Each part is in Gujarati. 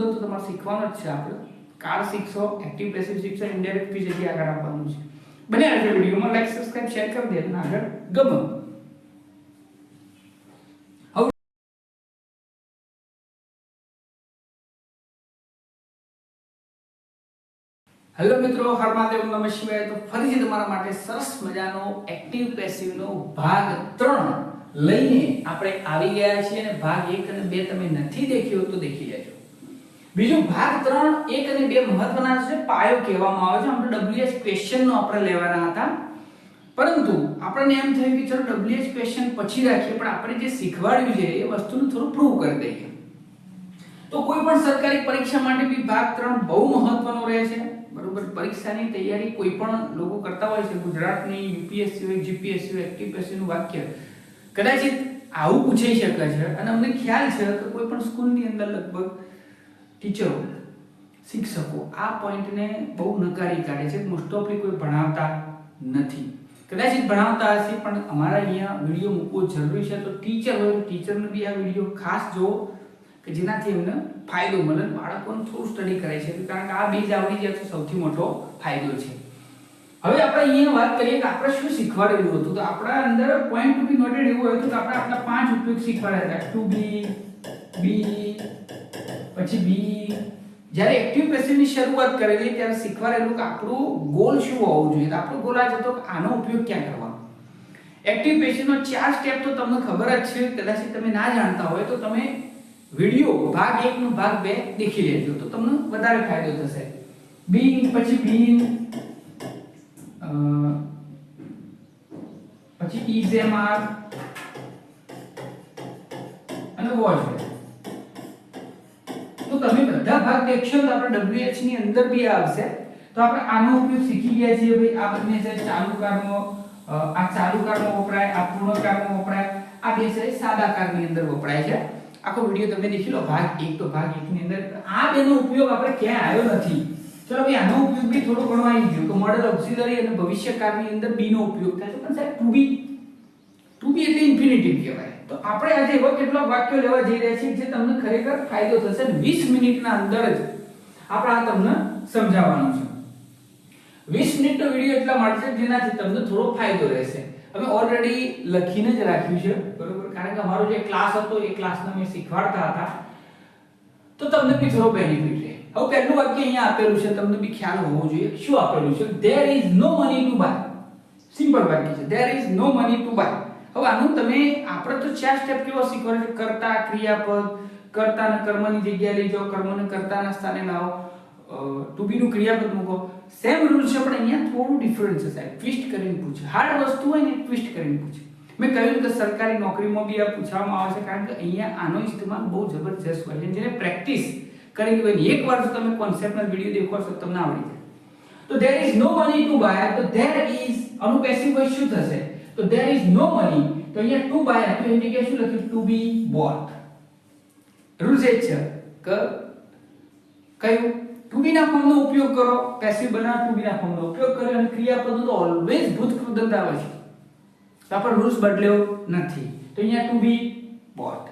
મુદ્દો તો તમારે શીખવાનો જ છે આપણે. કાર શીખશો, એક્ટિવ પેસિવ શીખશો, ઇનડાયરેક્ટ સ્પીચ હજી આગળ આપવાનું છે. બને આ વિડીયોમાં લાઈક સબસ્ક્રાઇબ શેર કરી દે અને આગળ ગમે. હેલો મિત્રો, હર મહાદેવ, નમઃ શિવાય. તો ફરીથી તમારા માટે સરસ મજાનો એક્ટિવ પેસિવ નો ભાગ 3 લઈને આપણે આવી ગયા છીએ અને ભાગ 1 અને 2 તમે નથી દેખ્યો તો દેખી લેજો. બીજું ભાગ 3 1 અને 2 મહત્વના છે. પાયો કહેવામાં આવે છે. આપણે WH ક્વેશ્ચન નો આપણે લેવાના હતા, પરંતુ આપણને એમ થયું કે ચલો WH ક્વેશ્ચન પછી રાખીએ, પણ આપણે જે શીખવાડ્યું છે એ વસ્તુને થોડું પ્રૂવ કરી દઈએ. તો કોઈ પણ સરકારી પરીક્ષા માટે બી ભાગ 3 બહુ મહત્વનો રહે છે. બરોબર, પરીક્ષાની તૈયારી કોઈ પણ લોકો કરતા હોય છે, ગુજરાતની યુપીએસસી હોય, જીપીએસસી હોય, એક્ટિવ પેસિવ નું વાક્ય કદાચ આવું પૂછાઈ શકે છે. અને અમને ખ્યાલ છે કે કોઈ પણ સ્કૂલની અંદર લગભગ ટીચરો, શિક્ષકો આ પોઈન્ટને બહુ નકારી કાઢે છે. મોસ્ટ ઓફલી કોઈ ભણાવતા નથી. કદાચ ભણાવતા હશે, પણ અમારા અહીંયા વિડીયો મૂકવો જરૂરી છે. તો ટીચર હોય તો ટીચરને બી આ વિડીયો ખાસ જોવો કે જેનાથી એમને ફાયદો મળે. બાળકોને થોડું સ્ટડી કરે છે, કારણ કે આ બેઝ આવડી જાય તો સૌથી મોટો ફાયદો છે. હવે આપણે અહીંયા વાત કરીએ કે આપણે શું શીખવાડેલું હતું. તો આપણા અંદર પોઈન્ટ ટુ બી નોટેડ એવું હતું કે આપણે આટલા 5 ઉપયોગ શીખવાડ્યા હતા. ટુ બી, બી, પછી બી. જ્યારે એક્ટિવ પેસિવ ની શરૂઆત કરેલી ત્યારે શીખવાડેલું કે આપણું ગોલ શું હોવું જોઈએ. આપણો ગોલ આ હતો કે આનો ઉપયોગ ક્યાં કરવાનો. એક્ટિવ પેસિવ નો 4 સ્ટેપ તો તમને ખબર જ છે. કદાચ તમે ના જાણતા હોય તો તમે વિડિયો ભાગ 1 નો ભાગ 2 દેખી લેજો તો તમને વધારે ફાયદો થશે. બીન, પછી બીન, પછી ઇઝ એમ આર અને વોઝ. તો તમે બધા ભાગ દેખશો તો આપણે WH ની અંદર બી આવશે. તો આપણે આનો ઉપયોગ શીખી ગયા છીએ. ભાઈ આ બંને છે ચાલુ કાળમાં, આ ચાલુ કાળમાં વપરાય, આ પૂર્ણ કાળમાં વપરાય, આ બે છે સાદા કાળની અંદર વપરાય છે. આખો વિડિયો તમે દેખી લો. ભાગ 1 તો ભાગ 1 ની અંદર આ બેનો ઉપયોગ આપણે ક્યાં આવ્યો નથી. ચલો ભાઈ આનો ઉપયોગ બી થોડો ઘણો આવી ગયો કે મોડલ ઓક્સિલરી અને ભવિષ્યકાળની અંદર બી નો ઉપયોગ થાય છે. પણ સાહેબ ટુ બી એટલે ઇન્ફિનિટિવ કહેવાય. તો આપણે આજે એવા કેટલાક વાક્યો લેવા જઈ રહ્યા છીએ જે તમને ખરેખર ફાયદો થશે. 20 મિનિટના અંદર જ આપણે આ તમને સમજાવવાનું છે. 20 મિનિટનો વિડિયો એટલા માટે છે જેનાથી તમને થોડો ફાયદો રહેશે. અમે ઓલરેડી લખીને જ રાખ્યું છે, બરોબર, કારણ કે અમારો જે ક્લાસ હતો એ ક્લાસને અમે શીખવાડતા હતા તો તમને બી થોડો બેનિફિટ રહે. હવે પહેલું વાક્ય અહીંયા આપેલું છે, તમને બી ખ્યાલ હોવો જોઈએ શું આપેલું છે. there is no money to buy. Simple વાક્ય છે, there is no money to buy. હવે આનું તમે આપણે તો 4 સ્ટેપ કેવો શીખવાડે છે. કર્તા, ક્રિયાપદ, કર્તા અને કર્મની જગ્યાએ લઈ જાઓ, કર્મને કર્તાના સ્થાને લાવો, ટુ બી નું ક્રિયાપદ મૂકો. સેમ રૂલ છે, પણ અહીંયા થોડું ડિફરન્સ છે સાહેબ. ટ્વિસ્ટ કરીને પૂછે. હાર્ડ વસ્તુ હોય ને ટ્વિસ્ટ કરીને પૂછે. મેં કહ્યું કે સરકારી નોકરીમાં બી આ પૂછવામાં આવે છે, કારણ કે અહીંયા આનો ઇસ્તેમાલ બહુ જબરજસ્ત હોય છે. જેને પ્રેક્ટિસ કરેલી હોય ને એકવાર જો તમે કોન્સેપ્ટનો વિડિયો દેખો તો તમને આવડી જાય. તો there is no money to buy. તો there is આનું પેસિવ વોઇસ શું થશે? તો there is no money. તો અહીંયા to buy તો એની જગ્યાએ શું લખ્યું? to be bought. રૂલ્સ એ છે કે કયું ટુ બી ના ફોર્મનો ઉપયોગ કરો, પેસિવ બનાવ ટુ બી ના ફોર્મનો ઉપયોગ કરો, અને ક્રિયાપદનો તો ઓલવેઝ ભૂત કૃદંત આવે છે. તો આપણે રૂલ્સ બદલ્યો નથી. તો અહીંયા ટુ બી બોટ.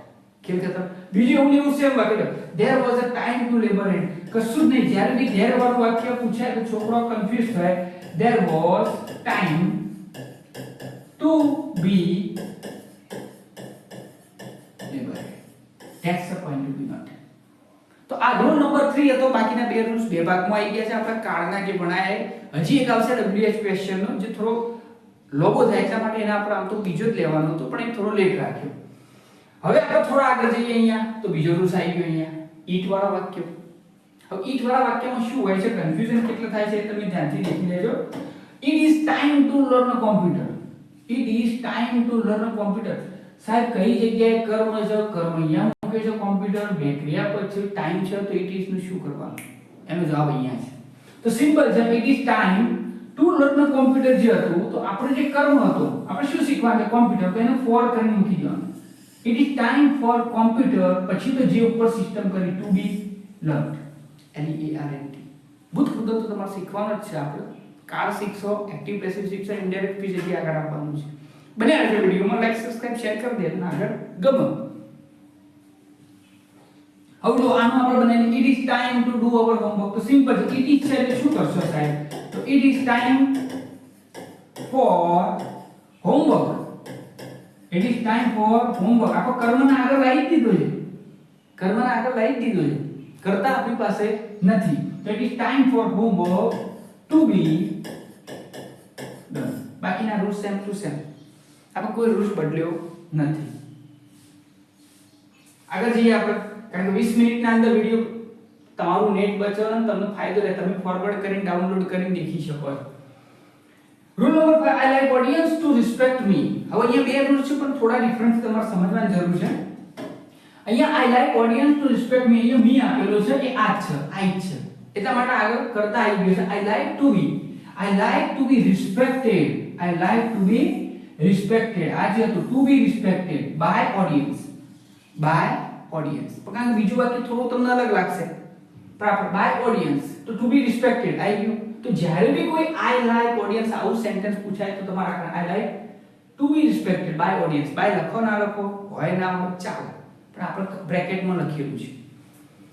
ખ્યાલ છે? બીજું એવું સેમ વાક્ય there was a time to labor it. કશું જ નહીં. જ્યારે બી there વાળું વાક્ય પૂછાય તો છોકરો કન્ફ્યુઝ થાય. there was time to be labor. That's the point to be noted. તો આ રૂલ નંબર 3 હતો. બાકીના બે રૂલ્સ બે ભાગમાં આવી ગયા છે. આપણે કાળના જે ભણાયા હજી એક આવશે WH ક્વેશ્ચન નો, જે થોડો લોગો થાય એટલા માટે એના પર આમ તો બીજો જ લેવાનો હતો, પણ એ થોડો લેટ રાખ્યો. હવે આપણે થોડા આગળ જઈએ. અહીંયા તો બીજો રૂલ્સ આવી ગયો. અહીંયા ઈટ વાળા વાક્ય. હવે ઈટ વાળા વાક્યમાં શું હોય છે, કન્ફ્યુઝન કેટલું થાય છે તમે ધ્યાનથી દેખી લેજો. It is time to learn a computer. It is time to learn a computer. સાહેબ કઈ જગ્યાએ કર્મ છે? કર્મ અહીંયા મૂકે છે કોમ્પ્યુટર. બે ક્રિયાપદ છે, ટાઈમ છે, તો it is નું શું કરવાનું? એનો જવાબ અહીંયા છે. તો સિમ્પલ છે. It is time to learn a computer જે હતું તો આપણે જે કર્મ હતો આપણે શું શીખવાનું છે? કોમ્પ્યુટર. તો એને for કરીને મૂકી દેવાનું. It is time for computer. પછી તો જે ઉપર સિસ્ટમ કરી to be learned. LEARNT. ભૂત કૃદંત તો તમારે શીખવાનો જ છે. આપણે કાર શીખશો, એક્ટિવ પેસિવ શીખશો, ઇનડાયરેક્ટ સ્પીચ હજી આગળ આપવાનું છે. બને આ વિડીયોમાં લાઈક સબસ્ક્રાઇબ શેર કરી દે અને આગળ ગમે. હવે જો આનો આપણે બનાવીએ it is time to do our homework. તો સિમ્પલ છે, ઇટ ઇઝ છે એટલે શું કરશો સાહેબ? તો it is time for homework. It is time for homework. આપણે કર્મના આગળ લાવી જ દીધો છે, કર્મના આગળ લાવી જ દીધો છે, કરતા આપણી પાસે નથી. તો it is time for homework to be done. બાકીના રૂલ્સ સેમ ટુ સેમ, આપણે કોઈ રૂલ્સ બદલ્યો નથી. આગળ જઈએ આપણે, કારણ કે 20 મિનિટના અંદર વિડિયો તમારું નેટ બચે અને તમને ફાયદો રહે, તમે ફોરવર્ડ કરીને ડાઉનલોડ કરીને દેખી શકો છો. Rule number 5, I like audience to respect me. હવે અહીંયા બે રૂલ છે પણ થોડા ડિફરન્સ તમારે સમજવાની જરૂર છે. અહીંયા I like audience to respect me, અહીંયા મી આપેલો છે એ આ છે, આઈ છે, એટલા માટે આગળ કરતા આવી ગયો છે. I like to be, I like to be respected, I like to be respected. આ જે હતું to be respected by audience, by audience. કારણ કે બીજું વાક્ય થોડું તમને અલગ લાગશે, પણ આપણે બાય ઓડિયન્સ તો ટુ બી રિસ્પેક્ટેડ આવી ગયું. તો જ્યારે બી કોઈ આઈ લાઈક ઓડિયન્સ આવું સેન્ટેન્સ પૂછાય તો તમારે I like to be respected by audience, by લખો ના લખો, હોય ના હોય ચાલો, પણ આપણે બ્રેકેટમાં લખેલું છે.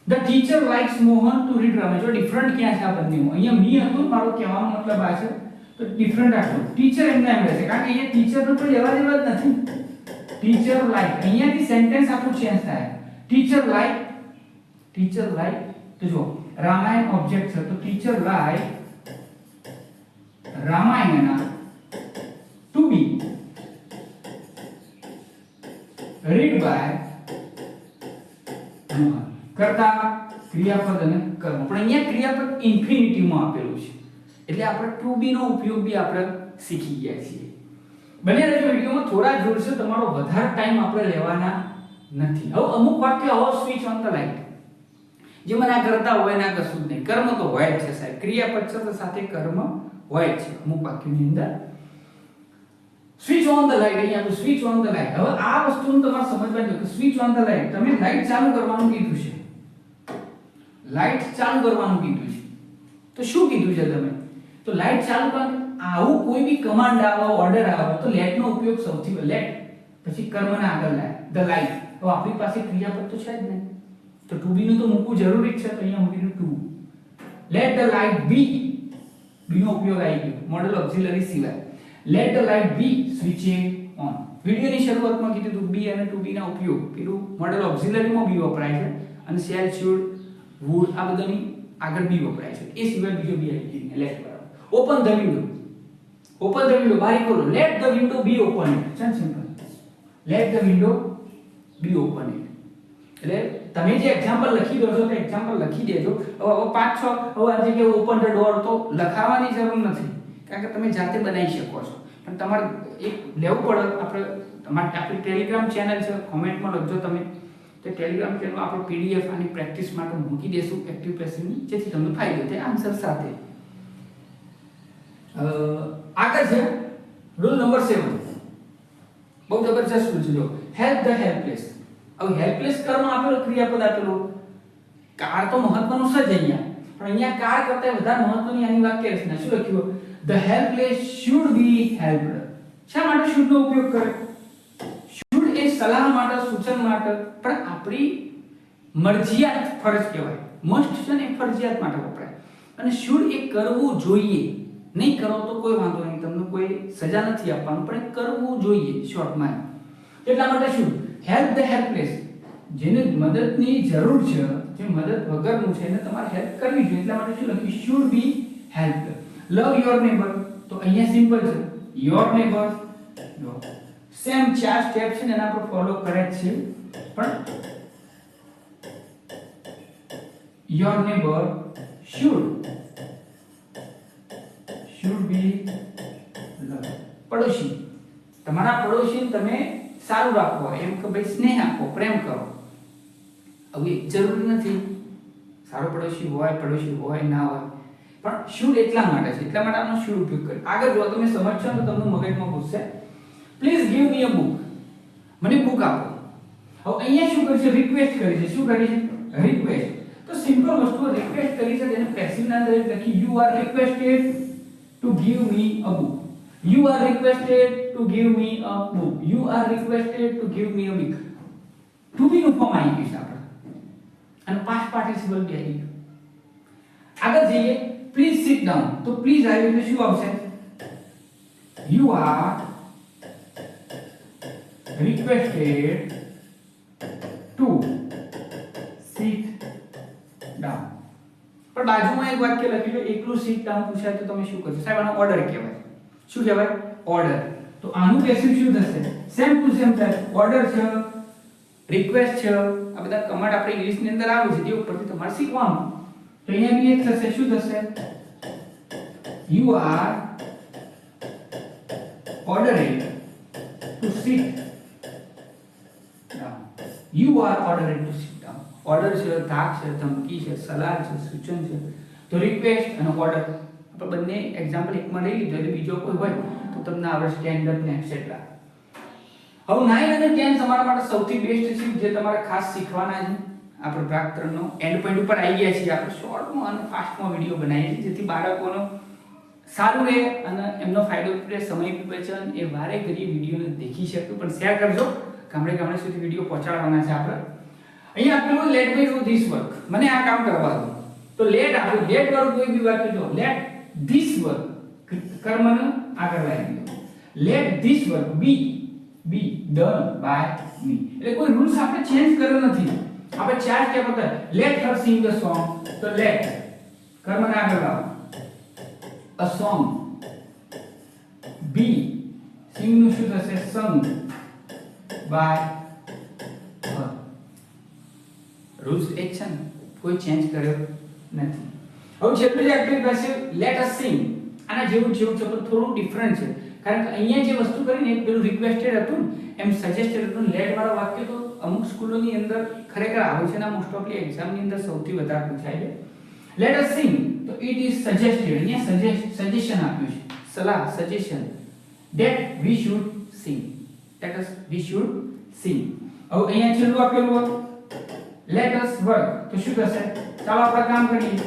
The teacher likes Mohan to read Ramayana. જો ડિફરન્ટ ક્યાં છે આ બંનેમાં? અહીંયા મી હતું, મારો કહેવાનો મતલબ આ છે, તો ડિફરન્ટ આટલું. ટીચર એમને એમ રહેશે, કારણ કે અહીંયા ટીચરનો કોઈ લેવા દેવા જ નથી. ટીચર લાઈક, અહીંયાથી સેન્ટેન્સ આપણું ચેન્જ થાય. ટીચર લાઈક, તો જો રામાયણ ઓબ્જેક્ટ છે, તો teacher like Ramayana to be read by Mohan. કરતા ક્રિયાપદ અને કર્મ, પણ અહીંયા ક્રિયાપદ ઇન્ફિનિટિવ માં આપેલું છે, એટલે આપણે ટુ બી નો ઉપયોગ બી આપણે શીખી ગયા છીએ. બને રહેજો વિડિયોમાં, થોડા જ રૂલ્સ છે, તમારો વધારે ટાઈમ આપણે લેવાના નથી. હવે અમુક વાક્ય હવે સ્વિચ ઓન ધ લાઈટ, જે મને આ કરતા હોય ના કશું જ નહીં, કર્મ તો હોય જ છે સાહેબ, ક્રિયાપદ છે તો સાથે કર્મ હોય જ છે અમુક વાક્યોની અંદર. સ્વિચ ઓન ધ લાઈટ, અહીંયા તો સ્વિચ ઓન ધ લાઈટ. હવે આ વસ્તુને તમારે સમજવાની છે કે સ્વિચ ઓન ધ લાઈટ, તમે લાઈટ ચાલુ કરવાનું કીધું છે, લાઈટ ચાલુ કરવાનું કીધું છે, તો શું કીધું છે તમે? તો લાઈટ ચાલુ કરવાનું. આવું કોઈ બી કમાન્ડ આવે, ઓર્ડર આવે તો લેટ નો ઉપયોગ સૌથી લેટ, પછી કર્મના આગળ લાય ધ લાઈટ. તો આપણી પાસે ક્રિયાપદ તો છે જ નહીં, તો ટુ બી નું તો મૂકવું જરૂરી જ છે, તો અહીંયા મૂકી દઉં to. Let the light be, be નો ઉપયોગ આવી ગયો મોડલ ઓક્સિલરી સિવાય. Let the light be switching on. વિડિયોની શરૂઆતમાં કીધું હતું બી અને ટુ બી ના ઉપયોગ, કીધું મોડલ ઓક્સિલરીમાં બી વપરાય છે અને શેલ, શુડ, વુડ આ બધાની આગળ બી વપરાય છે, એ સિવાય બીજો બી આવી ગયો. લેટ બરાબર. Open the window, open the window, બારી ખોલો. Let the window be open. છે simple. Let the window be open. એટલે તમે જે એક્ઝામ્પલ લખી દો છો તે એક્ઝામ્પલ લખી દેજો. હવે 5-6 હવે આ જગ્યાએ ઓપન ધ ડોર તો લખાવવાની જરૂર નથી, કારણ કે તમે જાતે બનાવી શકો છો, પણ તમારે એક લેવું પડે. આપણે આપણી ટેલિગ્રામ ચેનલ છે, કોમેન્ટમાં લખજો તમે, તો ટેલિગ્રામ ચેનલ આપણે પીડીએફ આની પ્રેક્ટિસ માટે મૂકી દેશું એક્ટિવ પેસિવની, જેથી તમને ફાયદો થાય આન્સર સાથે. આગળ છે રૂલ નંબર 7, બહુ જબરજસ્ત રૂલ છે. જો હેલ્પ ધ હેલ્પલેસ. હવે હેલ્પલેસ કર્મ આપેલો, ક્રિયાપદ આપેલો, કાર તો મહત્વનું છે જ અહીંયા, પણ અહીંયા કાર કરતા વધારે મહત્વની આની વાક્ય રચના શું લખ્યું? The helpless should be હેલ્પ્ડ. શા માટે શુડ નો ઉપયોગ કરે? શુડ એ સલાહ માટે, સૂચન માટે, પણ આપણી મરજિયાત ફરજ કહેવાય. મસ્ટ છે ને ફરજિયાત માટે વપરાય, અને શુડ એ કરવું જોઈએ. નહીં કરો તો કોઈ વાંધો નહીં, તમને કોઈ સજા નથી આપવાનું, પણ કરવું જોઈએ શોર્ટમાં. એટલા માટે શું? હેલ્પ ધ હેલ્પલેસ, જેને મદદની જરૂર છે, જે મદદ વગરનું છે, એને તમારે હેલ્પ કરવી જોઈએ. એટલા માટે શું લખ્યું? Should be હેલ્પ્ડ. Love your neighbour, તો અહીંયા સિમ્પલ છે, યોર નેબર. જો સેમ 4 સ્ટેપ છે ને એના પર ફોલો કરે છે, પણ યોર નેબર શુડ બી લવ. પડોશી, તમારા પડોશીને તમે સારું રાખો, એમ કે ભાઈ સ્નેહ આપો, પ્રેમ કરો. હવે જરૂરી નથી સારો પડોશી હોય ના હોય, પણ શુડ એટલા માટે છે, એટલા માટે આનો શુડ ઉપયોગ કરે. આગળ જો તમે સમજશો તો તમને મગજમાં ઘૂસશે. Please give me a book, મને બુક આપો. હવે અહીંયા શું કરી છે? રિક્વેસ્ટ કરી છે. શું કરી છે? રિક્વેસ્ટ. તો સિમ્પલ વસ્તુ રિક્વેસ્ટ કરી છે, તેને પેસિવ ના અંદર લખી you are requested to give me a book. You are requested to give me a book. You are requested to give me a book. To be નું ફોર્મ આવી ગયું છે આપણે. અને પાસ્ટ પાર્ટિસિપલ બી આવી ગયું. આગળ જઈએ, પ્લીઝ સિટ ડાઉન. તો પ્લીઝ આવ્યું એટલે શું આવશે? You are requested to sit down. પણ બાજુમાં એક વાક્ય લખેલું એકલું sit down પૂછાય તો તમે શું કરશો? સાહેબ આનો ઓર્ડર કહેવાય. શું કહેવાય? ઓર્ડર. તો આનું પેસિવ શું થશે? સેમ ટુ સેમ થાય. ઓર્ડર છે, રિક્વેસ્ટ છે, આ બધા કમાન્ડ આપણે ઇંગ્લિશ ની અંદર આવે છે તે ઉપરથી તમારે શીખવાનું. તો અહીંયા બી એક થશે. શું થશે? You are ordered to sit down. You are ordered to sit down. Order છે, ધાક છે, ધમકી છે, સલાહ છે, સૂચન છે. તો રિક્વેસ્ટ અને ઓર્ડર આપણે બંને એક્ઝામ્પલ એકમાં લઈ લીધો એટલે બીજો કોઈ હોય તો તમને આવડે સ્ટેન્ડ અપ ને એટસેટ્રા. હવે 9 અને 10 તમારા માટે સૌથી બેસ્ટ છે જે તમારે ખાસ શીખવાના છે. આપણે ભાગ 3 નો એન્ડ પોઈન્ટ ઉપર આવી ગયા છીએ. આપણે શોર્ટમાં અને ફાસ્ટમાં વિડિયો બનાવીએ છીએ જેથી બાળકોનો સારું રહે અને એમનો ફાયદો રહે, સમય બી બચે અને એ વારે ઘડીએ વિડિયોને દેખી શકે. પણ શેર કરજો, ગામડે સુધી વિડિયો પહોંચાડવાના છે આપણે. અહીંયા આપેલું let me do this work, મને આ કામ કરવા દો. તો લેટ આપણે લેટ વર્ક કોઈ બી વાક્ય જો લેટ ધીસ વર્ક કર્મને આગળ લાવી દો. Let this work be done by me. એટલે કોઈ રૂલ્સ આપણે ચેન્જ કર્યો નથી. આપણે ચાર સ્ટેપ હતા. Let her sing the song. તો લેટ કર્મને આગળ લાવો. a song. be sing નું શું થશે? sung by her. રૂલ્સ એક છે ને, કોઈ ચેન્જ કર્યો નથી. હવે છેલ્લું જે એક્ટિવ પેસિવ લેટ અસ સિંગ, આના જેવું છે પણ થોડું ડિફરન્ટ છે. કારણ કે અહીંયા જે વસ્તુ કરીને પેલું રિક્વેસ્ટેડ હતું એમ સજેસ્ટેડ હતું. લેટ વાળો વાક્ય તો અમુક સ્કૂલોની અંદર ખરેખર આવે છે ને મોસ્ટ ઓફલી એક્ઝામની અંદર સૌથી વધારે પૂછાય છે. લેટ અસ સિંગ તો ઇટ ઇઝ સજેસ્ટેડ, અહીંયા સજેશન આપ્યું છે, સલાહ, suggestion that we should sing. That is we should sing. હવે અહીંયા છેલ્લું આપેલું let us work તો શું થશે? ચાલો આપણે કામ કરીએ.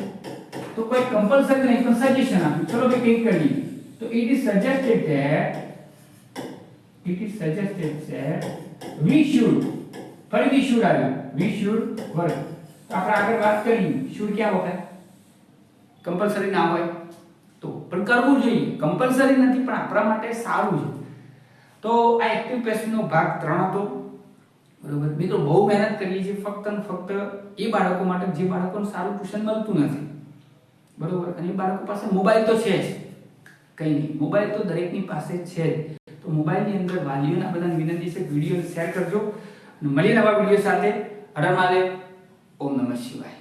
તો કોઈ કમ્પલસરી નહીં પણ સજેશન આપ્યું. ચલો ભાઈ કંઈક કરીએ. તો it is suggested that we should, ફરી we should આવ્યું, we should work. તો આપણે આગળ વાત કરી should ક્યાં વપરાય? કમ્પલસરી ના હોય તો પણ કરવું જોઈએ. કમ્પલસરી નથી પણ આપણા માટે સારું છે. તો આ એક્ટિવ પેસિવનો ભાગ 3 હતો. બરોબર મિત્રો, બહુ મહેનત કરીએ છીએ ફક્ત અને ફક્ત એ બાળકો માટે જે બાળકોને સારું ટ્યુશન મળતું નથી. બરોબર, અને એ બાળકો પાસે મોબાઈલ તો છે જ, કંઈ નહીં, મોબાઈલ તો દરેકની પાસે છે જ. તો મોબાઈલની અંદર વાલીઓના બધાને વિનંતી છે વિડીયો શેર કરજો. મળીએ નવા વિડીયો સાથે. હર મહાદેવ, ઓમ નમઃ શિવાય.